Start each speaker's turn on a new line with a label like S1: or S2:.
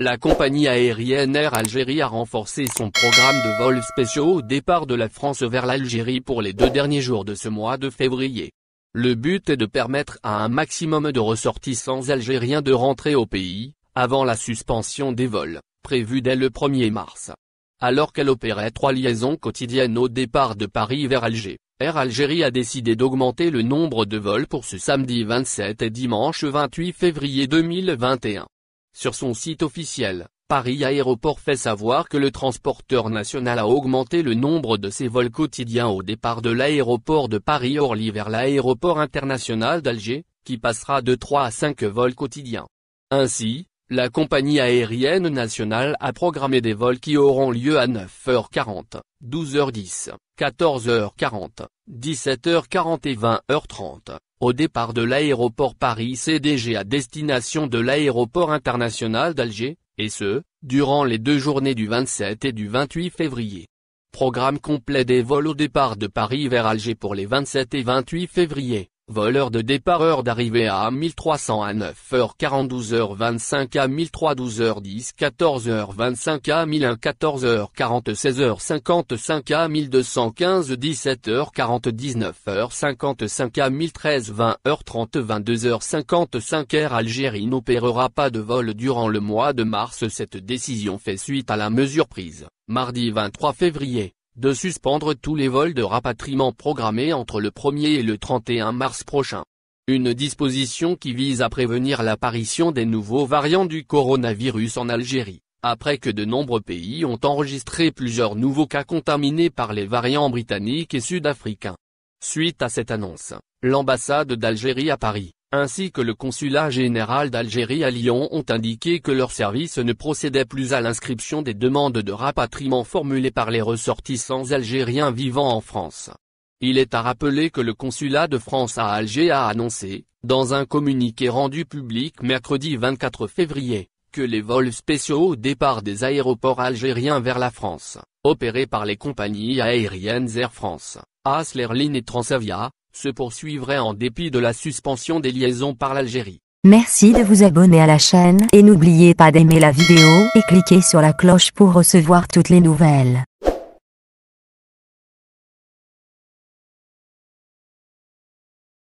S1: La compagnie aérienne Air Algérie a renforcé son programme de vols spéciaux au départ de la France vers l'Algérie pour les 2 derniers jours de ce mois de février. Le but est de permettre à un maximum de ressortissants algériens de rentrer au pays, avant la suspension des vols, prévue dès le 1er mars. Alors qu'elle opérait 3 liaisons quotidiennes au départ de Paris vers Alger, Air Algérie a décidé d'augmenter le nombre de vols pour ce samedi 27 et dimanche 28 février 2021. Sur son site officiel, Paris Aéroport fait savoir que le transporteur national a augmenté le nombre de ses vols quotidiens au départ de l'aéroport de Paris-Orly vers l'aéroport international d'Alger, qui passera de 3 à 5 vols quotidiens. Ainsi, la compagnie aérienne nationale a programmé des vols qui auront lieu à 9h40, 12h10, 14h40, 17h40 et 20h30. Au départ de l'aéroport Paris-CDG à destination de l'aéroport international d'Alger, et ce, durant les 2 journées du 27 et du 28 février. Programme complet des vols au départ de Paris vers Alger pour les 27 et 28 février. Vol heure de départ, heure d'arrivée à 1300 à 9h40, 12h25 à 1300, 12h10, 14h25 à 1001, 14h40, 16h55 à 1215, 17h40, 19h55 à 1013, 20h30, 22h55. Air Algérie n'opérera pas de vol durant le mois de mars. Cette décision fait suite à la mesure prise, mardi 23 février. De suspendre tous les vols de rapatriement programmés entre le 1er et le 31 mars prochain. Une disposition qui vise à prévenir l'apparition des nouveaux variants du coronavirus en Algérie, après que de nombreux pays ont enregistré plusieurs nouveaux cas contaminés par les variants britanniques et sud-africains. Suite à cette annonce, l'ambassade d'Algérie à Paris, ainsi que le consulat général d'Algérie à Lyon ont indiqué que leurs services ne procédaient plus à l'inscription des demandes de rapatriement formulées par les ressortissants algériens vivant en France. Il est à rappeler que le consulat de France à Alger a annoncé, dans un communiqué rendu public mercredi 24 février, que les vols spéciaux au départ des aéroports algériens vers la France, opérés par les compagnies aériennes Air France, AS Airlines et Transavia, se poursuivrait en dépit de la suspension des liaisons par l'Algérie.
S2: Merci de vous abonner à la chaîne et n'oubliez pas d'aimer la vidéo et cliquer sur la cloche pour recevoir toutes les nouvelles.